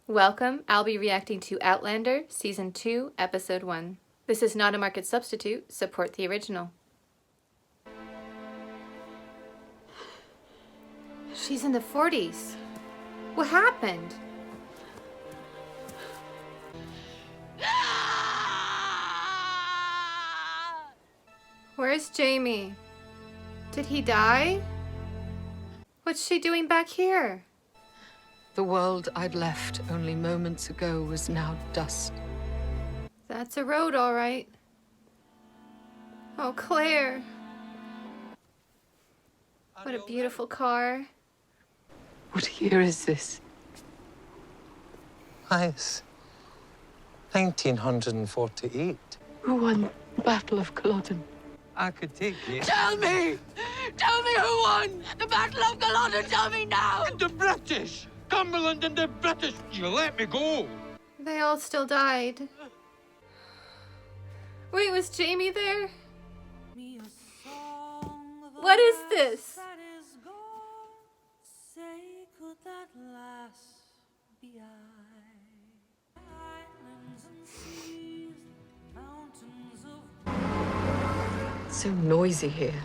Welcome, I'll be reacting to Outlander, Season 2, Episode 1. This is not a market substitute, support the original. She's in the 40s. What happened? Where's Jamie? Did he die? What's she doing back here? The world I'd left only moments ago was now dust. That's a road, all right. Oh, Claire. What a beautiful car. What year is this? Nice. 1948. Who won the Battle of Culloden? I could take you. Tell me! Tell me who won the Battle of Culloden! Tell me now! The British! Cumberland and the British! You let me go! They all still died. Wait, was Jamie there? What is this? It's so noisy here.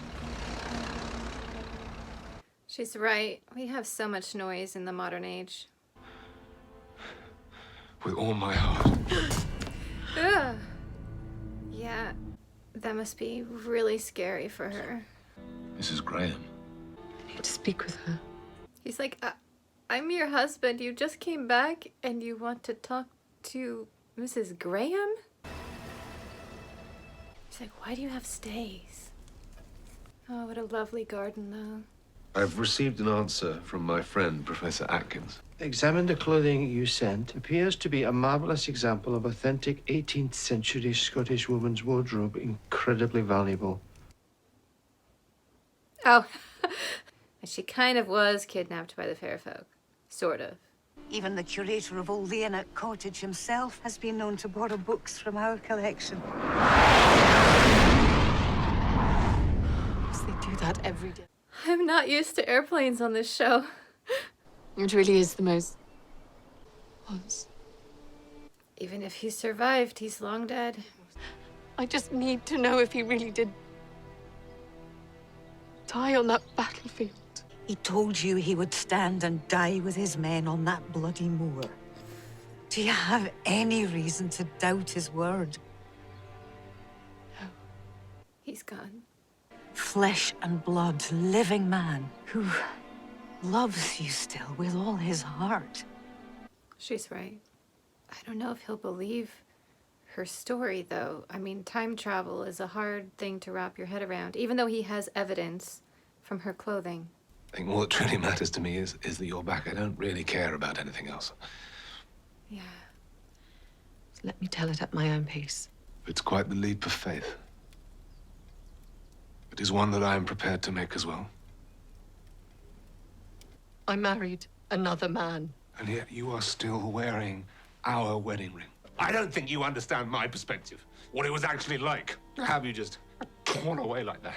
She's right. We have so much noise in the modern age. With all my heart. Ugh. Yeah, that must be really scary for her. Mrs. Graham. I need to speak with her. He's like, I'm your husband. You just came back and you want to talk to Mrs. Graham? He's like, why do you have stays? Oh, what a lovely garden, though. I've received an answer from my friend, Professor Atkins. Examine the clothing you sent. Appears to be a marvelous example of authentic 18th century Scottish woman's wardrobe. Incredibly valuable. Oh, she kind of was kidnapped by the fair folk. Sort of. Even the curator of Old Leonard Cottage himself has been known to borrow books from our collection. They do that every day. I'm not used to airplanes on this show. It really is the most... once. Even if he survived, he's long dead. I just need to know if he really did die on that battlefield. He told you he would stand and die with his men on that bloody moor. Do you have any reason to doubt his word? No. He's gone. Flesh and blood, living man who loves you still with all his heart. She's right. I don't know if he'll believe her story, though. I mean, time travel is a hard thing to wrap your head around, even though he has evidence from her clothing. I think all that really matters to me is that you're back. I don't really care about anything else. Yeah. Let me tell it at my own pace. It's quite the leap of faith. It is one that I am prepared to make as well. I married another man. And yet you are still wearing our wedding ring. I don't think you understand my perspective. What it was actually like. Have you just torn away like that?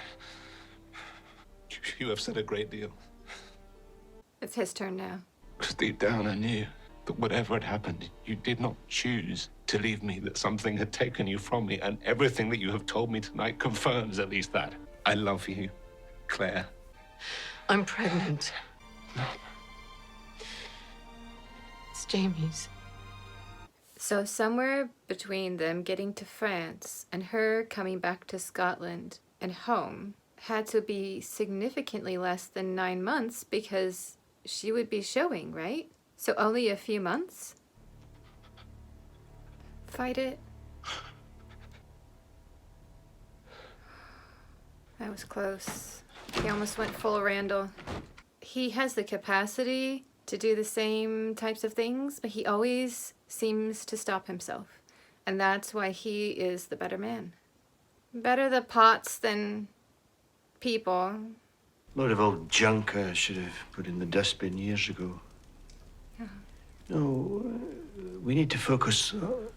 You have said a great deal. It's his turn now. Deep down, I knew that whatever had happened, you did not choose to leave me, that something had taken you from me, and everything that you have told me tonight confirms at least that. I love you, Claire. I'm pregnant. No. It's Jamie's. So somewhere between them getting to France and her coming back to Scotland and home had to be significantly less than 9 months, because she would be showing, right? So only a few months? Fight it. That was close. He almost went full Randall. He has the capacity to do the same types of things, but he always seems to stop himself. And that's why he is the better man. Better the pots than people. Load of old junk I should have put in the dustbin years ago. No, we need to focus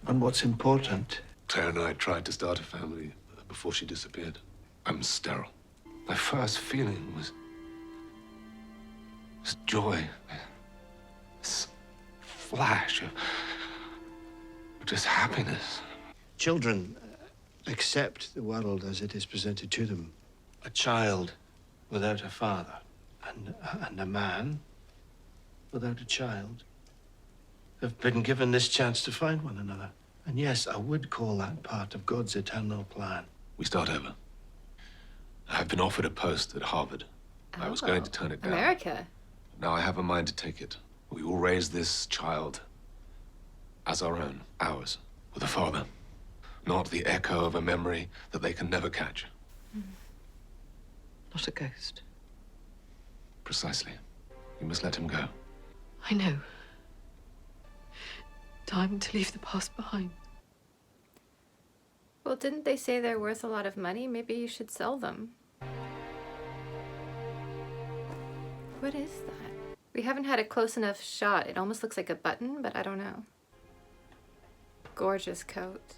on what's important. Claire and I tried to start a family before she disappeared. I'm sterile. My first feeling was joy. This flash of just happiness. Children accept the world as it is presented to them. A child without a father, and a man without a child have been given this chance to find one another. And yes, I would call that part of God's eternal plan. We start over. I've been offered a post at Harvard. I was going to turn it down. America. Now I have a mind to take it. We will raise this child as our own, ours, with a father. Not the echo of a memory that they can never catch. Not a ghost. Precisely. You must let him go. I know. Time to leave the past behind. Well, didn't they say they're worth a lot of money? Maybe you should sell them. What is that? We haven't had a close enough shot. It almost looks like a button, but I don't know. Gorgeous coat.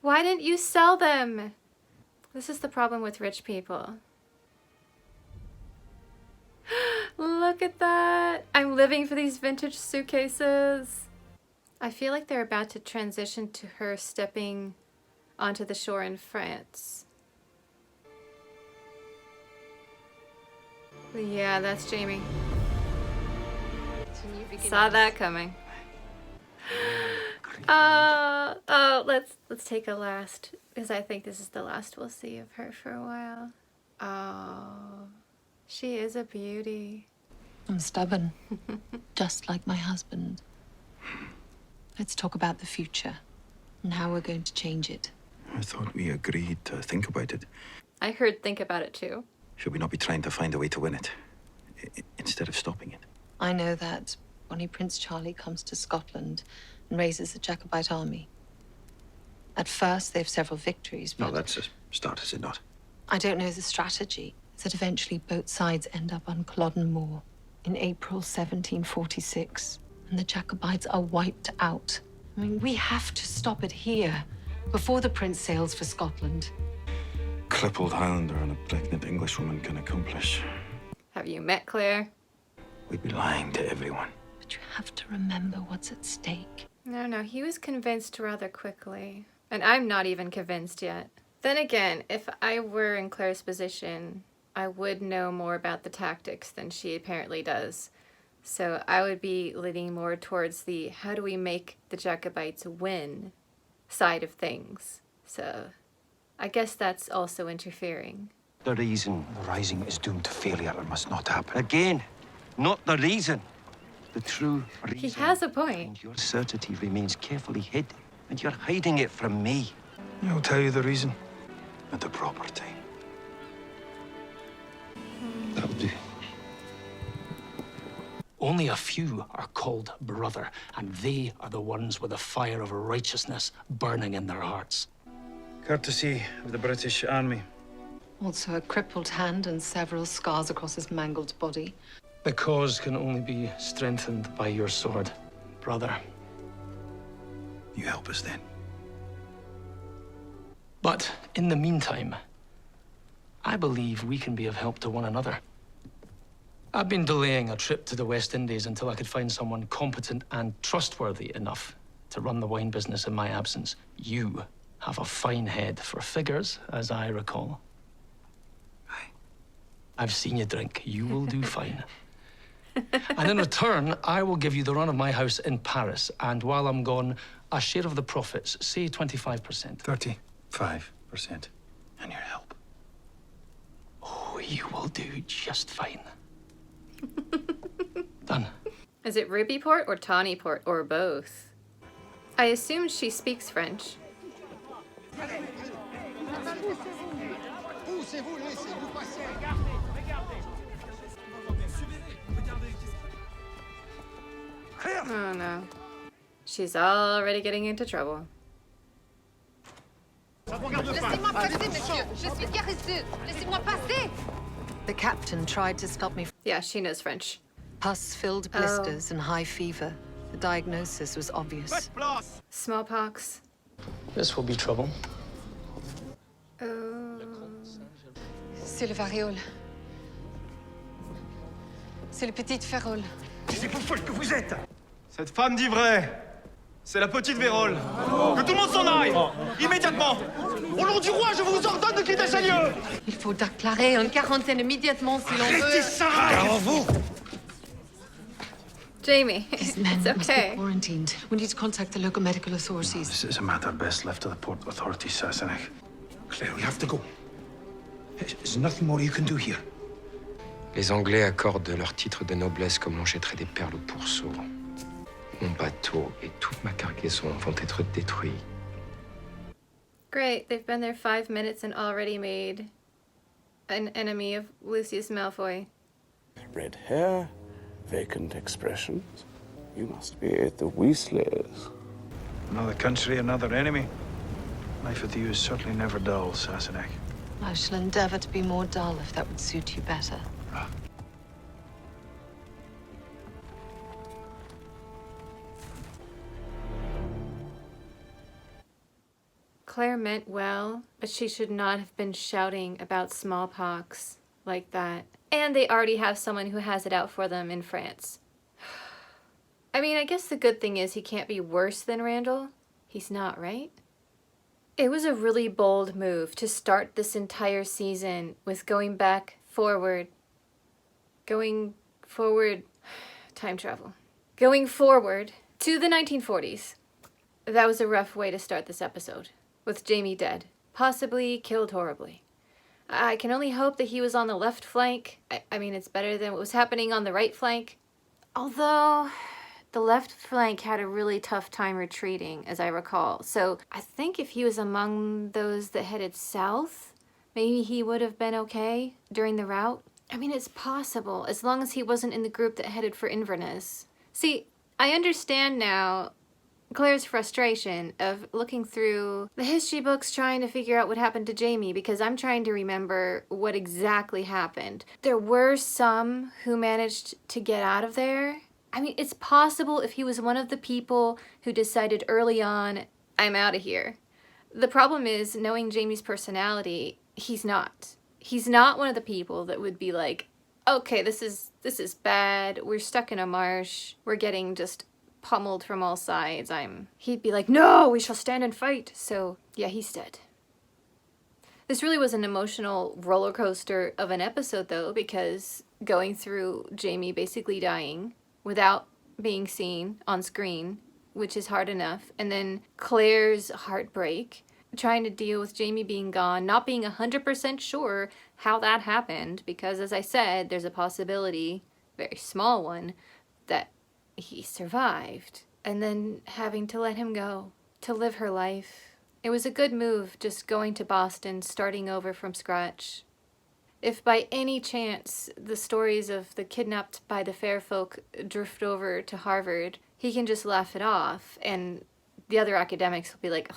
Why didn't you sell them? This is the problem with rich people. Look at that. I'm living for these vintage suitcases. I feel like they're about to transition to her stepping onto the shore in France. Yeah, that's Jamie. Saw that coming. Let's take a last, because I think this is the last we'll see of her for a while. Oh, she is a beauty. I'm stubborn, just like my husband. Let's talk about the future and how we're going to change it. I thought we agreed to think about it. I heard think about it too. Should we not be trying to find a way to win it, instead of stopping it? I know that Bonnie Prince Charlie comes to Scotland and raises the Jacobite army. At first, they have several victories, but No, that's a start, is it not? I don't know the strategy. Is that eventually both sides end up on Culloden Moor in April 1746, and the Jacobites are wiped out. I mean, we have to stop it here before the prince sails for Scotland. Crippled Highlander and a pregnant Englishwoman can accomplish. Have you met Claire? We'd be lying to everyone. But you have to remember what's at stake. No, he was convinced rather quickly. And I'm not even convinced yet. Then again, if I were in Claire's position, I would know more about the tactics than she apparently does. So I would be leaning more towards the how do we make the Jacobites win side of things. So I guess that's also interfering. The reason the rising is doomed to failure and must not happen. Again, not the reason. The true reason. He has a point. And your certainty remains carefully hid, and you're hiding it from me. I'll tell you the reason at the proper time. That'll do. Only a few are called brother, and they are the ones with the fire of righteousness burning in their hearts. Courtesy of the British Army. Also a crippled hand and several scars across his mangled body. The cause can only be strengthened by your sword, brother. You help us then. But in the meantime, I believe we can be of help to one another. I've been delaying a trip to the West Indies until I could find someone competent and trustworthy enough to run the wine business in my absence. You have a fine head for figures, as I recall. Aye. I've seen you drink. You will do fine. And in return, I will give you the run of my house in Paris. And while I'm gone, a share of the profits, say 25%. 35%. And your help. Oh, you will do just fine. Done. Is it Ruby Port or Tawny Port or both? I assume she speaks French. Oh no. She's already getting into trouble. Laissez-moi passer, monsieur. Je suis caresseuse. Laissez-moi passer. The captain tried to stop me. Yeah, she knows French. Pus-filled blisters and high fever. The diagnosis was obvious. Smallpox. This will be trouble. Oh. C'est le variole. C'est le petit férole. C'est vous folle que vous êtes! Cette femme dit vrai. C'est la petite Vérole. Que tout le monde s'en aille! Immédiatement! Au nom du roi, je vous ordonne de quitter ce lieu! Il faut déclarer une quarantaine immédiatement si l'on Arrêtez veut. ça! Alors vous! Jamie, These men it's must be okay. quarantined. We need to contact the local medical authorities. This is a matter best left to the port authorities, Sassenach. Claire, we have to go. There's nothing more you can do here. Les Anglais accordent leur titre de noblesse comme on jetterait des perles au pourceau. Mon bateau et toute ma cargaison vont être détruits. Great, they've been there 5 minutes and already made an enemy of Lucius Malfoy. Red hair, vacant expressions. You must be the Weasleys. Another country, another enemy. Life with you is certainly never dull, Sassenach. I shall endeavor to be more dull if that would suit you better. Claire meant well, but she should not have been shouting about smallpox like that. And they already have someone who has it out for them in France. I mean, I guess the good thing is he can't be worse than Randall. He's not, right? It was a really bold move to start this entire season with going forward, time travel. Going forward to the 1940s. That was a rough way to start this episode. With Jamie dead, possibly killed horribly. I can only hope that he was on the left flank. I mean, it's better than what was happening on the right flank. Although, the left flank had a really tough time retreating, as I recall. So, I think if he was among those that headed south, maybe he would have been okay during the route. I mean, it's possible, as long as he wasn't in the group that headed for Inverness. See, I understand now Claire's frustration of looking through the history books trying to figure out what happened to Jamie, because I'm trying to remember what exactly happened. There were some who managed to get out of there. I mean, it's possible if he was one of the people who decided early on, I'm out of here. The problem is, knowing Jamie's personality, he's not. He's not one of the people that would be like, okay, this is bad, we're stuck in a marsh, we're getting just pummeled from all sides. He'd be like, no, we shall stand and fight. So yeah, he's dead. This really was an emotional roller coaster of an episode though, because going through Jamie basically dying without being seen on screen, which is hard enough, and then Claire's heartbreak, trying to deal with Jamie being gone, not being 100% sure how that happened, because as I said, there's a possibility, very small one, that he survived, and then having to let him go to live her life. It was a good move just going to Boston, starting over from scratch. If by any chance the stories of the kidnapped by the fair folk drift over to Harvard, he can just laugh it off, and the other academics will be like,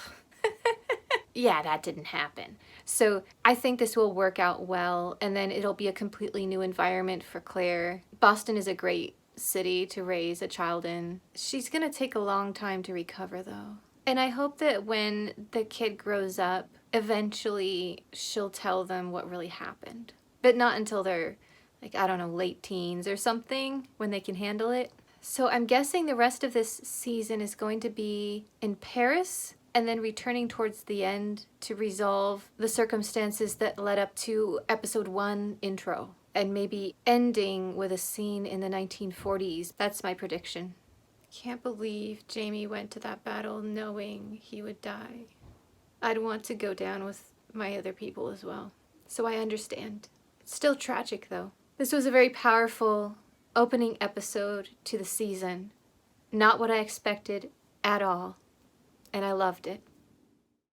yeah, that didn't happen. So I think this will work out well, and then it'll be a completely new environment for Claire. Boston is a great city to raise a child in. She's gonna take a long time to recover though. And I hope that when the kid grows up, eventually she'll tell them what really happened. But not until they're, like, I don't know, late teens or something, when they can handle it. So I'm guessing the rest of this season is going to be in Paris, and then returning towards the end to resolve the circumstances that led up to episode 1 intro. And maybe ending with a scene in the 1940s. That's my prediction. Can't believe Jamie went to that battle knowing he would die. I'd want to go down with my other people as well. So I understand. It's still tragic though. This was a very powerful opening episode to the season. Not what I expected at all. And I loved it.